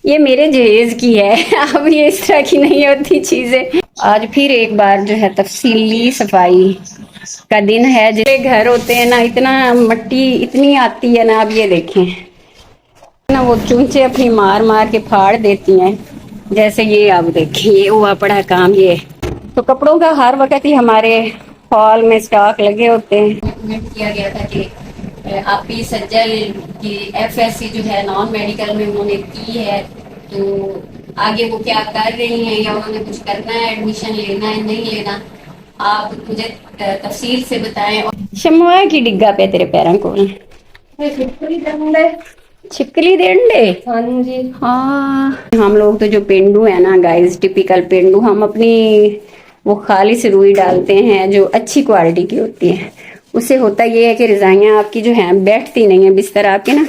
یہ میرے جہیز کی ہے اب یہ اس طرح کی نہیں ہوتی چیزیں. آج پھر ایک بار جو ہے تفصیلی صفائی کا دن ہے. جتنے گھر ہوتے ہیں نا اتنا مٹی اتنی آتی ہے نا. اب یہ دیکھیں نا وہ چونچے اپنی مار مار کے پھاڑ دیتی ہیں. جیسے یہ اب دیکھیں یہ ہوا پڑا کام. یہ تو کپڑوں کا ہر وقت ہی ہمارے ہال میں سٹاک لگے ہوتے ہیں. ریکمنڈ کیا گیا تھا کہ آپ بھی سجل کی ایف ایس سی جو ہے نان میڈیکل میں انہوں نے کی ہے تو آگے وہ کیا کر رہی ہیں یا انہوں نے کچھ کرنا ہے ایڈمیشن لینا ہے نہیں لینا آپ مجھے تفصیل سے بتائیں. شموئے کی ڈگا پہ تیرے پیروں کو چھپکلی ڈنڈے. ہاں جی ہاں ہم لوگ تو جو پینڈو ہے نا گائز ٹپیکل پینڈو ہم اپنی وہ خالص روئی ڈالتے ہیں جو اچھی کوالٹی کی ہوتی ہے. اس سے ہوتا یہ ہے کہ رضائیاں آپ کی جو ہیں بیٹھتی نہیں ہیں بستر آپ کے نا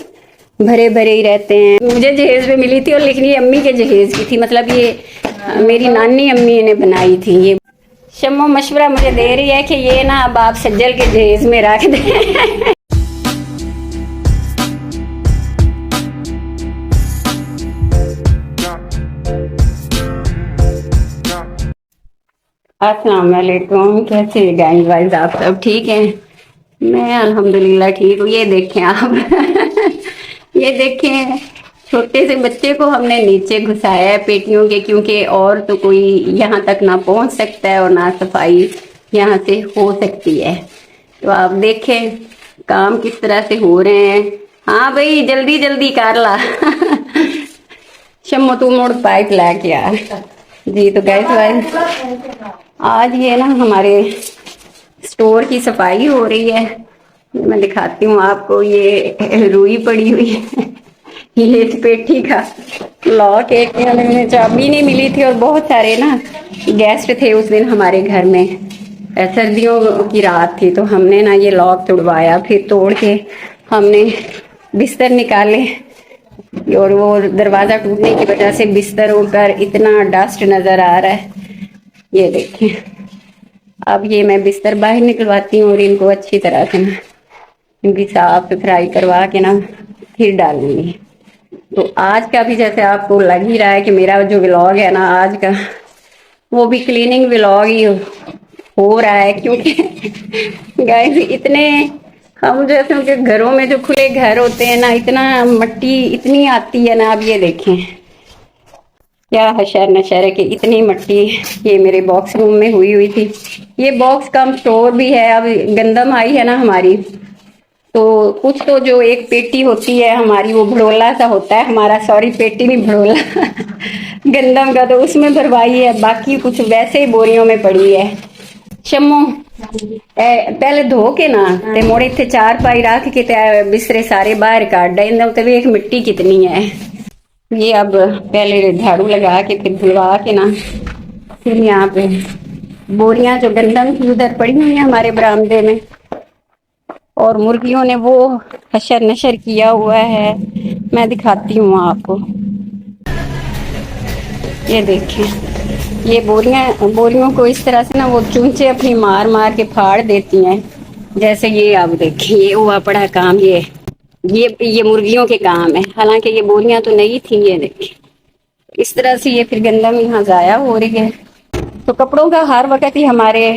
بھرے بھرے ہی رہتے ہیں. مجھے جہیز میں ملی تھی اور لیکن یہ امی کے جہیز کی تھی. مطلب یہ میری نانی امی نے بنائی تھی. یہ شمو مشورہ مجھے دے رہی ہے کہ یہ نا اب آپ سجل کے جہیز میں رکھ دیں. السلام علیکم. کیسے گائز وائز آپ سب ٹھیک ہیں؟ میں الحمدللہ ٹھیک ہوں. یہ دیکھیں آپ یہ دیکھیں چھوٹے سے بچے کو ہم نے نیچے گھسایا ہے پیٹیوں کے کیونکہ اور تو کوئی یہاں تک نہ پہنچ سکتا ہے اور نہ صفائی یہاں سے ہو سکتی ہے. تو آپ دیکھیں کام کس طرح سے ہو رہے ہیں. ہاں بھائی جلدی جلدی کر لا شمو تو موڑ پائپ لا کے آ. جی تو گائز وائز آج یہ نا ہمارے اسٹور کی صفائی ہو رہی ہے. میں دکھاتی ہوں آپ کو. یہ روئی پڑی ہوئی ہے یہ پیٹھی کا لاک ایک چابی نہیں ملی تھی اور بہت سارے نا گیسٹ تھے اس دن ہمارے گھر میں. سردیوں کی رات تھی تو ہم نے نا یہ لاک توڑوایا پھر توڑ کے ہم نے بستر نکالے اور وہ دروازہ ٹوٹنے کی وجہ سے بستروں پر اتنا ڈسٹ نظر آ رہا ہے. یہ دیکھیں اب یہ میں بستر باہر نکلواتی ہوں اور ان کو اچھی طرح سے نا ان کی صاف ستھرائی کروا کے نا پھر ڈالوں گی. تو آج کا بھی جیسے آپ کو لگ ہی رہا ہے کہ میرا جو ولاگ ہے نا آج کا وہ بھی کلیننگ ولاگ ہی ہو رہا ہے. کیونکہ گائز اتنے ہم جیسے ان کے گھروں میں جو کھلے گھر ہوتے ہیں نا اتنا مٹی اتنی آتی ہے نا. اب یہ دیکھیں کیا حشر نشر ہے کہ اتنی مٹی یہ میرے باکس روم میں ہوئی تھی. یہ باکس کم اسٹور بھی ہے. اب گندم آئی ہے نا ہماری تو کچھ تو جو ایک پیٹی ہوتی ہے ہماری وہ بھڑولا سا ہوتا ہے ہمارا. سوری پیٹی نہیں بھڑولا گندم کا تو اس میں بھروائی ہے. باقی کچھ ویسے ہی بوریوں میں پڑی ہے. شمو پہلے دھو کے نا تے موڑے اتنے چار پائی رکھ کے بسترے سارے باہر کاٹ ڈے ایک مٹی کتنی ہے. یہ اب پہلے جھاڑو لگا کے پھر دھلوا کے نا پھر یہاں پہ بوریاں جو گندم کی ادھر پڑی ہوئی ہیں ہمارے برآمدے میں اور مرغیوں نے وہ حشر نشر کیا ہوا ہے. میں دکھاتی ہوں آپ کو. یہ دیکھیں یہ بوریوں کو اس طرح سے نا وہ چونچے اپنی مار مار کے پھاڑ دیتی ہیں. جیسے یہ اب دیکھیں یہ ہوا پڑا کام. یہ مرغیوں کے کام ہے. حالانکہ یہ بوریاں تو نہیں تھیں. یہ دیکھیں اس طرح سے یہ پھر گندم یہاں ضائع ہو رہی ہے. تو کپڑوں کا ہر وقت ہی ہمارے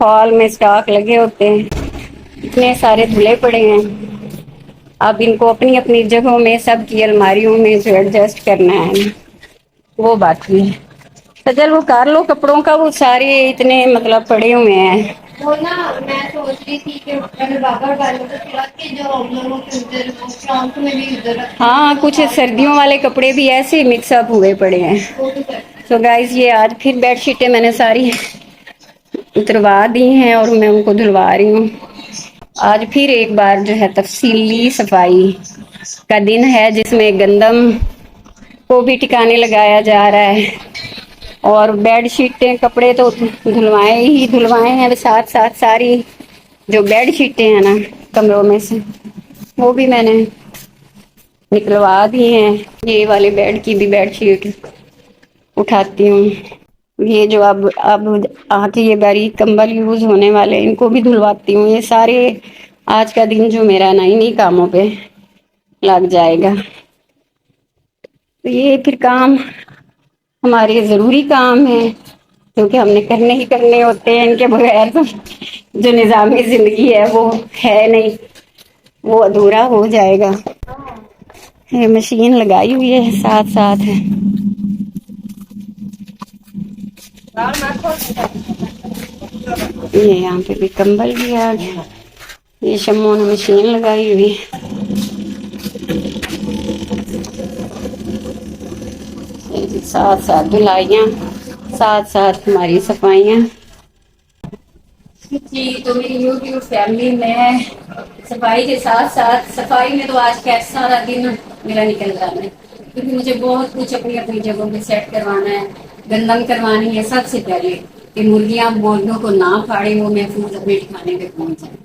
ہال میں سٹاک لگے ہوتے ہیں. اتنے سارے دھلے پڑے ہیں. اب ان کو اپنی اپنی جگہوں میں سب کی الماریوں میں جو ایڈجسٹ کرنا ہے وہ باقی ہے. سجل وہ کر لو کپڑوں کا. وہ سارے اتنے مطلب پڑے ہوئے ہیں. وہ نا میں سوچ رہی تھی کہ بابا والوں کو سلا کے جو لوگوں کے ادھر شام میں بھی ادھر رکھے ہاں کچھ سردیوں والے کپڑے بھی ایسے مکس اپ ہوئے پڑے ہیں. تو گائز یہ آج پھر بیڈ شیٹیں میں نے ساری اتروا دی ہیں اور میں ان کو دھلوا رہی ہوں. آج پھر ایک بار جو ہے تفصیلی صفائی کا دن ہے جس میں گندم کو بھی ٹکانے لگایا جا رہا ہے اور بیڈ شیٹیں کپڑے تو دھلوائے ہیں ساتھ ساتھ ساری جو بیڈ شیٹیں ہیں نا کمروں میں سے وہ بھی میں نے نکلوا دی ہیں. یہ والے بیڈ کی بھی بیڈ شیٹ اٹھاتی ہوں. یہ جو اب آتی یہ باریک کمبل یوز ہونے والے ان کو بھی دھلواتی ہوں. یہ سارے آج کا دن جو میرا نئی کاموں پہ لگ جائے گا. تو یہ پھر کام ہمارے ضروری کام ہے کیونکہ ہم نے کرنے ہی کرنے ہوتے ہیں، ان کے بغیر تو جو نظامی زندگی ہے وہ ہے نہیں، وہ ادھورا ہو جائے گا. یہ مشین لگائی ہوئی ہے ساتھ ساتھ ہے. یہ یہاں پہ بھی کمبل بھی آ گیا. یہ شمو نے مشین لگائی ہوئی ہے. ساتھ ساتھ دھلائیاں، ساتھ ساتھ ہماری صفائیاں. جی تو میری یوٹیوب فیملی میں صفائی کے ساتھ ساتھ صفائی میں تو آج کا سارا دن میرا نکل رہا ہے کیونکہ مجھے بہت کچھ اپنی اپنی جگہوں پہ سیٹ کروانا ہے. گندم کروانی ہے سب سے پہلے کہ مرغیاں مرغوں کو نہ پھاڑے، وہ محفوظ اپنے ٹھکانے پہ پہنچ جائیں.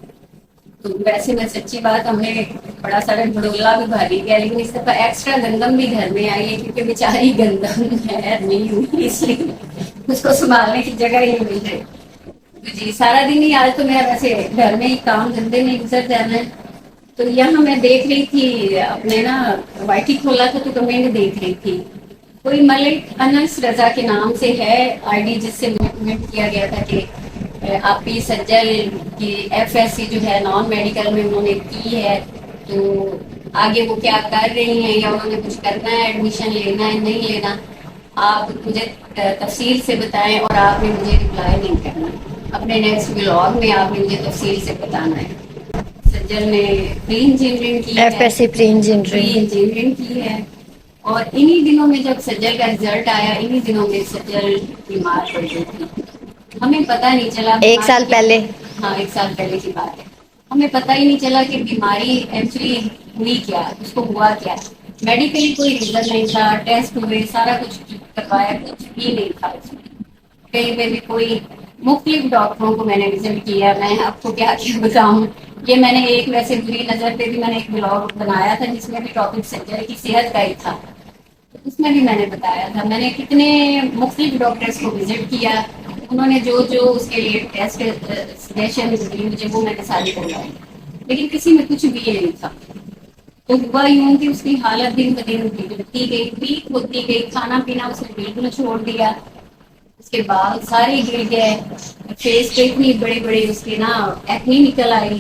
تو ویسے میں سچی بات ہم نے بڑا سارا بھڑولا بھی بھاری گیا، لیکن اس دفعہ ایکسٹرا گندم بھی گھر میں آئی ہے کیونکہ بیچاری گندم ہے نہیں ہوئی، اس لیے اس کو سنبھالنے کی جگہ ہی مل رہی. جی سارا دن ہی آج تو میرا ویسے گھر میں ہی کام دھندے میں گزر جانا ہے. تو یہاں میں دیکھ رہی تھی اپنے نا وائی ٹی کھولا تھا تو کمنٹ دیکھ رہی تھی. کوئی ملک انس رضا کے نام سے ہے آئی ڈی، جس سے کمنٹ کیا گیا تھا کہ آپ کی سجل کی ایف ایس سی جو ہے نان میڈیکل میں انہوں نے کی ہے، تو آگے وہ کیا کر رہی ہیں یا انہوں نے کچھ کرنا ہے، ایڈمیشن لینا ہے نہیں لینا، آپ مجھے تفصیل سے بتائیں. اور آپ نے مجھے رپلائی نہیں کرنا، اپنے نیکسٹ بلاگ میں آپ نے مجھے تفصیل سے بتانا ہے. سجل نے پری انجینئرنگ کی ہے، F S C pre engineering. کی ہے. اور انہی دنوں میں جب سجل کا رزلٹ آیا، انہی دنوں میں سجل بیمار پڑ گئی تھی. ہمیں پتہ نہیں چلا ایک سال پہلے. ہاں 1 سال پہلے کی بات ہے. ہمیں پتہ ہی نہیں چلا کہ بیماری ایکچولی ہوئی کیا، اس کو ہوا کیا. میڈیکلی کوئی ریزن نہیں تھا، ٹیسٹ ہوئے سارا کچھ کروایا، کچھ بھی نہیں تھا اس میں. کہیں پہ بھی کوئی مختلف ڈاکٹروں کو میں نے وزٹ کیا. میں آپ کو کیا بتاؤں، یہ میں نے ایک ویسے بری نظر پہ بھی میں نے ایک بلاگ بنایا تھا جس میں بھی ٹاپک سجل کی صحت کا ہی تھا. اس میں بھی میں نے بتایا تھا میں نے کتنے مختلف ڈاکٹرس کو وزٹ کیا، انہوں نے جو جو اس کے لیے ٹیسٹ سجیشن دی مجھے وہ میں نے ساری کروائی، لیکن کسی میں کچھ بھی نہیں تھا. تو ہوا یوں کہ اس کی حالت دن بدن بگڑتی گئی، ویک ہوتی گئی، کھانا پینا اس نے بالکل چھوڑ دیا. اس کے بال سارے گر گئے، فیس پہ اتنی بڑی بڑی اس کی نا ایکنی نکل آئی.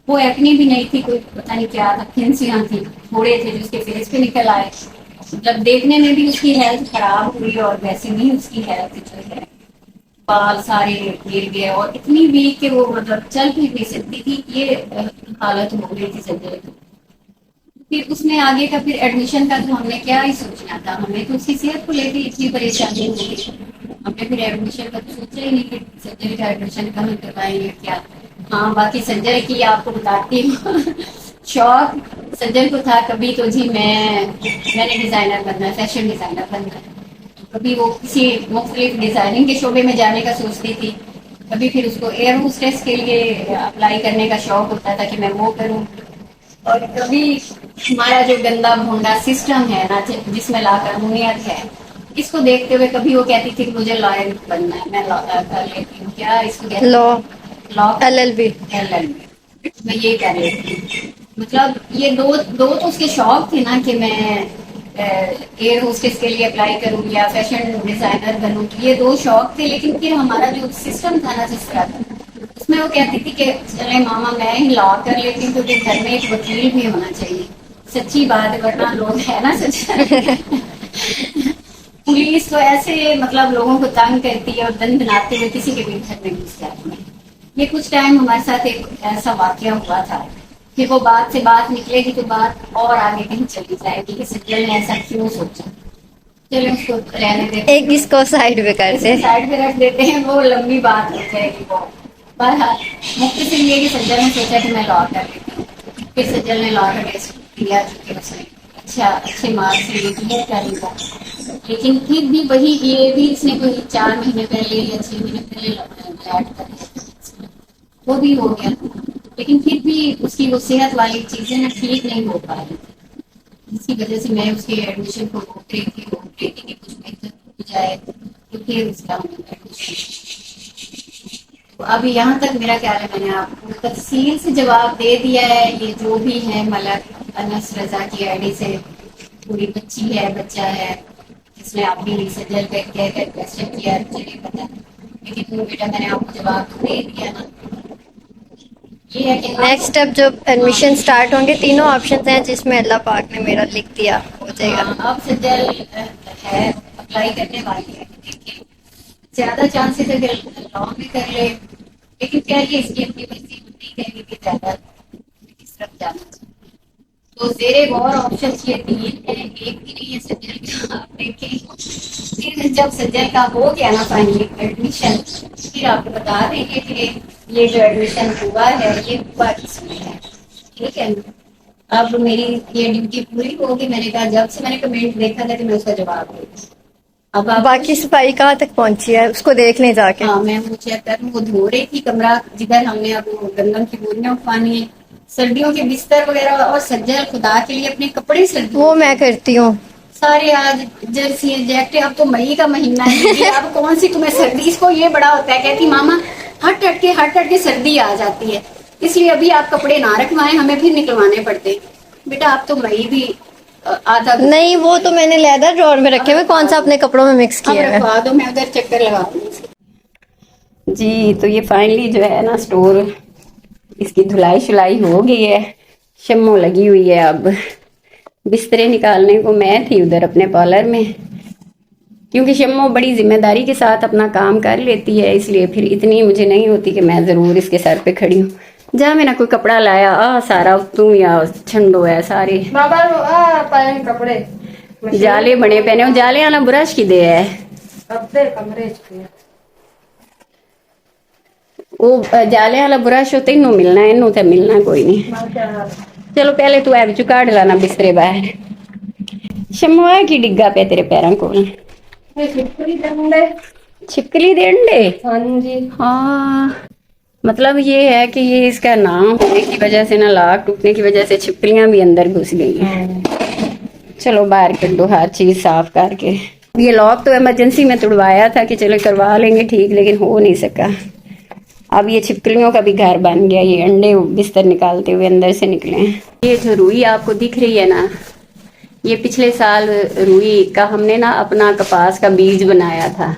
وہ ایکنی بھی نہیں تھی، کوئی پتہ نہیں کیا تھا، پھنسیاں تھی، پھوڑے تھے جو اس کے فیس پہ نکل آئے. مطلب دیکھنے میں بھی اس کی ہیلتھ خراب ہوئی اور ویسے بھی اس کی ہیلتھ جو ہے بال سارے گر گئے اور اتنی ویک کہ وہ مطلب چل بھی نہیں سکتی تھی. یہ حالت ہو گئی تھی سجل کی. پھر اس میں آگے کا پھر ایڈمیشن کا تو ہم نے کیا ہی سوچنا تھا، ہمیں تو اس کی صحت کو لے کے اتنی پریشانی ہوئی. ہم نے پھر ایڈمیشن کا تو سوچا ہی نہیں کہ سجل کا ایڈمیشن کہاں کروائیں گے کیا. ہاں باقی سجل کی آپ کو بتاتی ہوں شوق سجل کو تھا کبھی تو جی میں نے ڈیزائنر بننا ہے، فیشن ڈیزائنر بننا ہے. کبھی وہ کسی مختلف ڈیزائننگ کے شعبے میں جانے کا سوچتی تھی، کبھی پھر اس کو ایئر ہوسٹس کے لیے اپلائی کرنے کا شوق ہوتا تھا کہ میں وہ کروں. اور کبھی ہمارا جو گندا بھونڈا سسٹم ہے نا جس میں لا قانونیت ہے، اس کو دیکھتے ہوئے کبھی وہ کہتی تھی کہ مجھے لائر بننا ہے، میں کر لیتی ہوں کیا اس کو کہتے لا ہیں لا LLB. میں یہ کہہ رہی تھی. مطلب یہ دو تو اس کے شوق تھے نا کہ میں ایئر ہوسٹس کے لیے اپلائی کروں یا فیشن ڈیزائنر بنوں، یہ 2 شوق تھے. لیکن پھر ہمارا جو سسٹم تھا نا جس طرح کا، اس میں وہ کہتی تھی کہ چلے ماما میں ہی لا کر لیتی ہوں کیونکہ گھر میں ایک وکیل بھی ہونا چاہیے. سچی بات ہے، ورنہ لوگ ہے نا سچ پولیس تو ایسے مطلب لوگوں کو تنگ کرتی ہے اور دن بناتے ہوئے کسی کے بھی گھر میں گھس جاتی ہے. یہ کچھ ٹائم ہمارے ساتھ ایک ایسا واقعہ ہوا تھا کہ وہ بات سے بات نکلے گی تو بات اور آگے کہیں چلی جائے گی کہ سجل نے ایسا کیوں سوچا. چلیں اس کو رہنے دیتے ایک اس کو سائڈ پہ کرتے. سائڈ پہ رکھ دیتے ہیں، وہ لمبی بات ہو جائے گی. وہ بہرحال مختصر یہ کہ سجل نے سوچا کہ میں لا کر لیتی ہوں. پھر سجل نے لا کا ٹیسٹ دیا چونکہ اس نے اچھے مارکس سے کلیئر کر لیا. لیکن پھر بھی وہی یہ بھی اس نے کوئی 4 مہینے پہلے یا 6 مہینے پہلے ایڈ کر دیا، وہ بھی ہو گیا. لیکن پھر بھی اس کی وہ صحت والی چیزیں نا ٹھیک نہیں ہو پا رہی تھی، جس کی وجہ سے میں اس کے ایڈمیشن کو روک رہی تھی کہ کچھ بہتر ہو جائے تو پھر اس کا تو اب یہاں تک میرا خیال ہے میں نے آپ کو تفصیل سے جواب دے دیا ہے. یہ جو بھی ہے ملک انس رضا کی آئی ڈی سے थोड़ी बच्ची है, बच्चा है, इसमें आप भी सजल पे क्या क्या क्वेश्चन किया मुझे नहीं पता, लेकिन वो बेटा मैंने आपको जवाब तो दे दिया ना। ये है कि नेक्स्ट अब जब एडमिशन स्टार्ट होंगे तीनों ऑप्शंस हैं जिसमें अल्लाह पाक ने मेरा लिख दिया हो जाएगा। अब सजल है, अप्लाई करने वाली है, देखिए ज्यादा चांसेस है कि लॉन्ग भी कर ले, लेकिन क्या ये इसकी अपनी मर्जी नहीं कहेगी कि ज्यादा किस तरफ जाना चाहिए। तो जेरे गौर ऑप्शन ये 3 है, एक भी नहीं है सज्जल का, आप देखें। फिर जब सज्जल का हो गया ना फाइनली एडमिशन, फिर आपको बता देंगे कि ये जो एडमिशन हुआ है ये हुआ किसमें है, ठीक है ना। अब मेरी ये ड्यूटी पूरी होगी, मैंने कहा जब से मैंने कमेंट देखा था कि मैं उसका जवाब दूँ। अब आप बाकी सफाई कहाँ तक पहुंची है उसको देख लें जाके। हाँ मैं वो चेक करूँ, वो धो रही थी कमरा जिधर हमने अब गंदम की बोरियां उठानी है, सर्दियों के बिस्तर वगैरह, और सज्जल खुदा के लिए अपने कपड़े सर्दी वो मैं करती हूँ। सारे आज जर्सी जैकेट, अब तो मई का महीना है ये अब कौन सी तुम्हें सर्दी, इसको ये बड़ा होता है, कहती मामा हट हट के सर्दी आ जाती है, इसलिए अभी आप कपड़े ना रखवाएं, हमें फिर निकलवाने पड़ते। बेटा आप तो मई भी आधा नहीं वो तो मैंने लेदर ड्रॉर में रखे हुए, कौन सा अपने कपड़ों में मिक्स अब किया है। रखवा दो, मैं उधर चक्कर लगा दूंगी जी। तो ये फाइनली जो है ना स्टोर, इसकी धुलाई शुलाई हो गई है, शम्मो लगी हुई है। अब बिस्तरे निकालने को मैं थी उधर अपने पार्लर में, क्योंकि शम्मो बड़ी जिम्मेदारी के साथ अपना काम कर लेती है, इसलिए फिर इतनी मुझे नहीं होती कि मैं जरूर इसके सर पे खड़ी हूँ। जा मैं ना कोई कपड़ा लाया सारा तुम या छंडो है सारे बाबा पाए कपड़े जाले बने पहने, जाले वाला ब्रश की दे है अपने कमरे च वो जाले वाला ब्रश होते इनू मिलना है, इनू तो मिलना कोई नहीं। चलो पहले तू ऐ बिचू काट लाना बिस्तरे बाहर। शम्मो है की डिग्गा पे तेरे पैरों को छिपकली दे अंडे। हाँ जी हाँ मतलब ये है कि ये इसका नाम होने की वजह से ना, लाख टूटने की वजह से छिपकलियां भी अंदर घुस गई हैं। चलो बाहर कर दो हर चीज साफ करके। ये लॉक तो इमरजेंसी में तुड़वाया था कि चलो करवा लेंगे ठीक, लेकिन हो नहीं सका। अब ये छिपकलियों का भी घर बन गया, ये अंडे बिस्तर निकालते हुए अंदर से निकले हैं। ये जो रुई आपको दिख रही है ना, ये पिछले साल रुई का हमने ना अपना कपास का बीज बनाया था,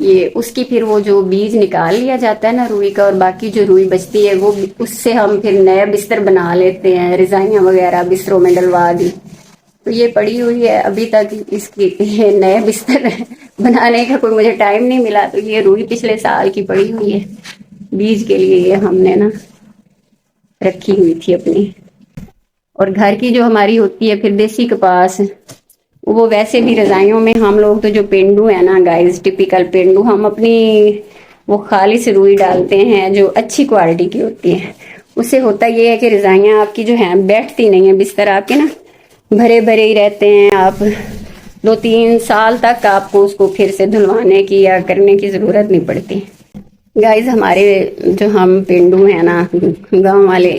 ये उसकी फिर वो जो बीज निकाल लिया जाता है ना रुई का, और बाकी जो रुई बचती है वो उससे हम फिर नया बिस्तर बना लेते हैं, रजाइयाँ वगैरह बिस्तरों में डलवा दी। तो ये पड़ी हुई है अभी तक, इसकी ये नए बिस्तर बनाने का कोई मुझे टाइम नहीं मिला, तो ये रुई पिछले साल की पड़ी हुई है, बीज के लिए ये हमने ना रखी हुई थी अपनी। और घर की जो हमारी होती है फिर देसी कपास, वो वैसे भी रजाइयों में हम लोग तो जो पेंडू है ना गाइस, टिपिकल पेंडू, हम अपनी वो खालिस रुई डालते हैं जो अच्छी क्वालिटी की होती है। उससे होता ये है कि रजाइयाँ आपकी जो हैं बैठती नहीं है, बिस्तर आपके ना भरे भरे ही रहते हैं, आप 2-3 साल तक आपको उसको फिर से धुलवाने की या करने की जरूरत नहीं पड़ती। गाइस हमारे जो हम पेंडू हैं ना गांव वाले,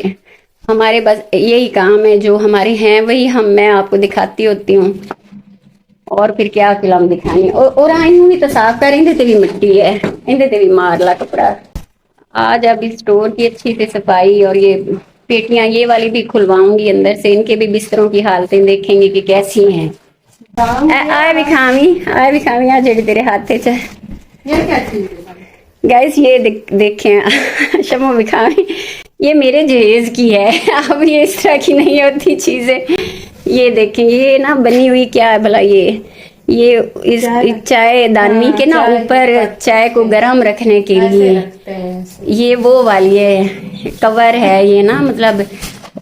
हमारे बस यही काम है, जो हमारे हैं वही मैं आपको दिखाती होती हूँ, और फिर क्या फिल्म दिखानी। और इन भी तो साफ कर, इंदे ते भी मिट्टी है, इंदे ते भी मार ला कपड़ा। आज अब इस स्टोर की अच्छी से सफाई, और ये पेटियां ये वाली भी खुलवाऊंगी अंदर से, इनके भी बिस्तरों की हालतें देखेंगे कि कैसी हैं। आए भी खामी आज जेडी तेरे हाथ च ये क्या चीज है गाइस, ये देखें शमो बिखामी, ये मेरे जहेज की है। अब ये इस तरह की नहीं होती चीजें, ये देखें ये ना बनी हुई क्या है भला, ये इस चाय दानी के ना ऊपर चाय को गर्म रखने के लिए ये वो वाली है, कवर है ये ना, मतलब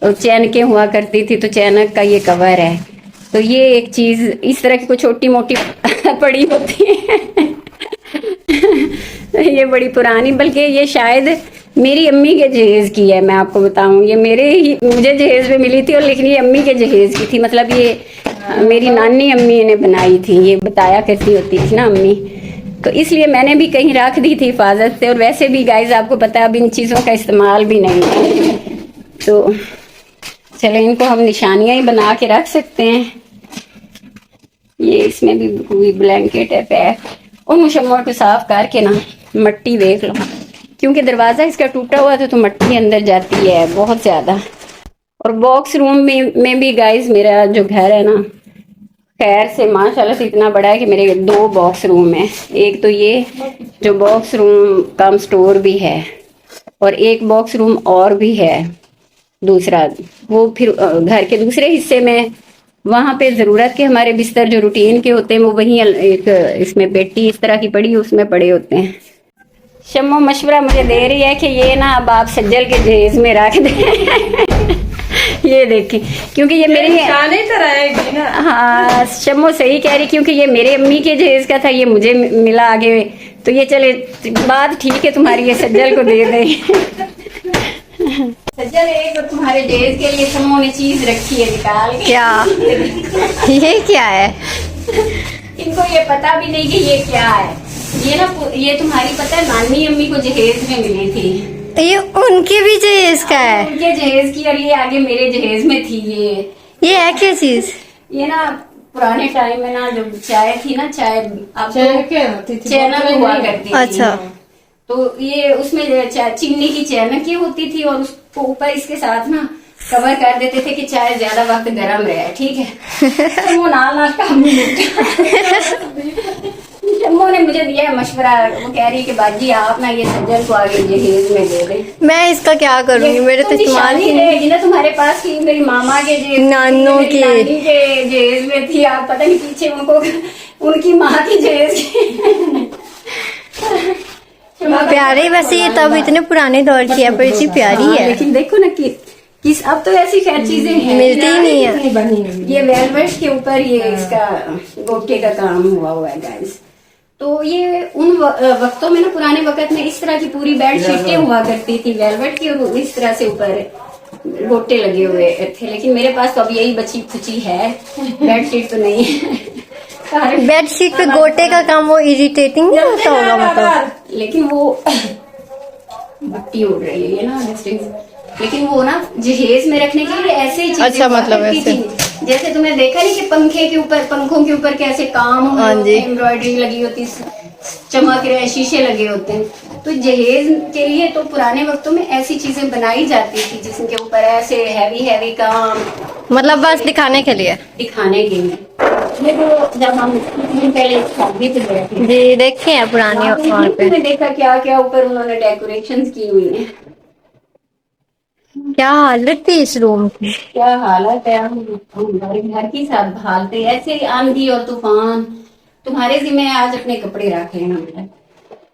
चैनकें हुआ करती थी तो चैनक का ये कवर है। तो ये एक चीज इस तरह की कोई छोटी मोटी पड़ी होती है ये बड़ी पुरानी, बल्कि ये शायद मेरी अम्मी के जहेज की है, मैं आपको बताऊं। ये मुझे जहेज में मिली थी, और लेकिन ये अम्मी के जहेज की थी, मतलब ये मेरी नानी अम्मी ने बनाई थी, ये बताया करती होती थी ना अम्मी, तो इसलिए मैंने भी कहीं रख दी थी हिफाजत से। और वैसे भी गाइस आपको पता है अब इन चीज़ों का इस्तेमाल भी नहीं है, तो चलो इनको हम निशानियां ही बना के रख सकते हैं। ये इसमें भी कोई ब्लैंकेट है पैक, और मुशम्मो को साफ करके ना मट्टी देख लो, क्योंकि दरवाज़ा इसका टूटा हुआ था तो मट्टी अंदर जाती है बहुत ज़्यादा। और बॉक्स रूम में भी गाइस मेरा जो घर है ना, खैर से माशाल्लाह से इतना बड़ा है कि मेरे 2 बॉक्स रूम है। एक तो ये जो बॉक्स रूम कम स्टोर भी है, और एक बॉक्स रूम और भी है दूसरा, वो फिर घर के दूसरे हिस्से में, वहां पे जरूरत के हमारे बिस्तर जो रूटीन के होते हैं वो वहीं एक इसमें पेटी इस तरह की पड़ी है, उसमें पड़े होते हैं। शम्मो मशवरा मुझे दे रही है कि ये ना अब आप सज्जल के जहेज में रख दें। ये देखें, क्योंकि ये मेरी तरह ना। हाँ शम्मो सही कह रही, क्योंकि ये मेरे अम्मी के जहेज का था, ये मुझे मिला आगे, तो ये चले बात ठीक है तुम्हारी, ये सज्जल को दे दे। सज्जल एक और तुम्हारे जहेज के लिए शम्मो ने चीज रखी है निकाल के। क्या ये क्या है? इनको ये पता भी नहीं कि ये क्या है। ये ना ये तुम्हारी पता है नानी अम्मी को जहेज में मिली थी। ये उनके भी जहेज का है? उनके जहेज की, और ये आगे मेरे जहेज में थी। ये है क्या चीज? ये ना पुराने टाइम में ना जो चाय थी ना, चाय अब होती थी, चैनक हुआ करती थी। अच्छा। तो ये उसमें चीनी की चैनक ही होती थी, और उसको ऊपर इसके साथ ना कवर कर देते थे कि चाय ज्यादा वक्त गर्म रहे, ठीक है। तो वो नाल काम शम्मो ने मुझे दिया मशवरा, वो कह रही है कि बाजी आप ना ये सज्जल को आगे जहेज में दे दें। मैं इसका क्या करूंगी? मेरे तो इस्तेमाल ही नहीं। रहेगी ना तुम्हारे पास की, मेरी मामा के जहेज, नानों मेरी के। नानी के जहेज में थी, आप पता नहीं पीछे उनको उनकी माँ की जहेज की। प्यारे, वैसे ये तब इतने पुराने दौर की है पर इतनी प्यारी हाँ, है। लेकिन देखो ना कि किस अब तो ऐसी खैर चीजें हैं मिलती ही नहीं है। ये वेलवेट के ऊपर ये इसका गोटे का काम हुआ है गाइस। तो ये उन वक्तों में ना, पुराने वक्त में इस तरह की पूरी बेड शीटें हुआ करती थी वेलवेट की, और इस तरह से ऊपर गोटे लगे हुए थे। लेकिन मेरे पास तो अब यही बची खुची है, बेड शीट तो नहीं है। बेड शीट पे गोटे का काम वो इरिटेटिंग नहीं होता होगा मतलब? लेकिन वो बट्टी उड़ रही है ये ना डिस्टिंग, लेकिन वो ना जहेज में रखने के लिए ऐसे ही चीजें अच्छा, मतलब करती ऐसे। थी। जैसे तुमने देखा नहीं कि पंखों के ऊपर कैसे काम हाँ जी। एम्ब्रॉयडरी लगी होती, चमक रहे शीशे लगे होते हैं। तो जहेज के लिए तो पुराने वक्तों में ऐसी चीजें बनाई जाती थी जिसके ऊपर ऐसे हैवी काम, मतलब बस दिखाने के लिए? दिखाने के लिए। ये तो जब हम पहले शादी पे गए थे, जी देखे हैं पुरानी वहाँ पे। मैंने देखा क्या क्या ऊपर उन्होंने डेकोरेशंस की हुई है। क्या हालत थी इस रूम की। क्या हालत है, हम हमारे घर की साथ भालते ऐसे आंधी और तूफान। तुम्हारे जिम्मे आज अपने कपड़े रख लेना बेटा।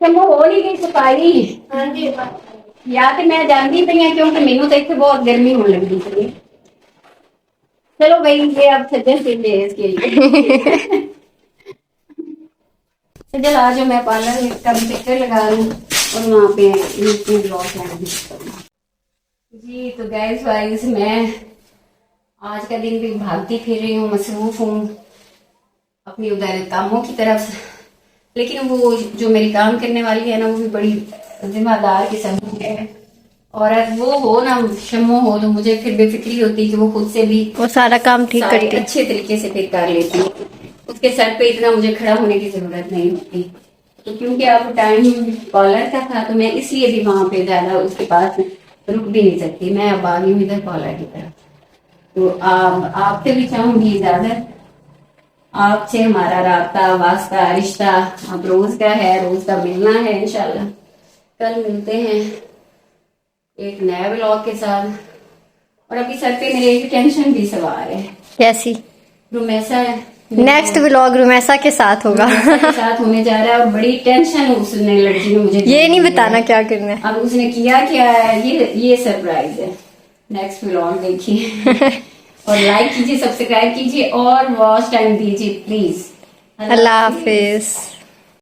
चलो हो नहीं गई सफाई? हाँ जी। या तो मैं जानती पई हां, क्योंकि मैनू तो इतने बहुत गर्मी होने लगी थी। चलो भाई, ये अब सज्जल के लिए इसके लिए सज्जल आ जाओ, मैं पार्लर का चक्कर लगा लूं और वहां पे ब्लॉक लगा दूं। जी तो गैस वाइज मैं आज का दिन भी भागती फिर रही हूँ, मसरूफ हूँ अपनी उधर कामों की तरफ। लेकिन वो जो मेरी काम करने वाली है ना, वो भी बड़ी जिम्मेदार किस्म की है। और वो हो ना शम्मो हो, तो मुझे फिर बेफिक्री होती कि वो खुद से भी वो सारा काम ठीक सारे करती है। अच्छे तरीके से फिर कर लेती है। उसके सर पे इतना मुझे खड़ा होने की जरूरत नहीं होती। तो क्योंकि अब टाइम कॉलर का था, तो मैं इसलिए भी वहां पे ज्यादा उसके पास रुक भी नहीं सकती। मैं अब आ गई हूँ इधर कॉलर की तरफ। तो आपसे भी चाहूंगी इजाजत, आपसे हमारा राब्ता वास्ता रिश्ता अब रोज का है, रोज का मिलना है इंशाल्लाह। कल मिलते हैं एक नए ब्लॉग के साथ। और अभी सर पे मेरे एक टेंशन भी सवार है। कैसी? रुमैसा नेक्स्ट व्लॉग रुमैसा के साथ होगा। रुमैसा के साथ होने जा रहा है, और बड़ी टेंशन उसने लड़की ने मुझे ये नहीं बताना क्या करना है। अब उसने किया क्या है, ये सरप्राइज है। नेक्स्ट व्लॉग देखिए और लाइक कीजिए, सब्सक्राइब कीजिए और वॉच टाइम दीजिए प्लीज। अल्लाह हाफिज।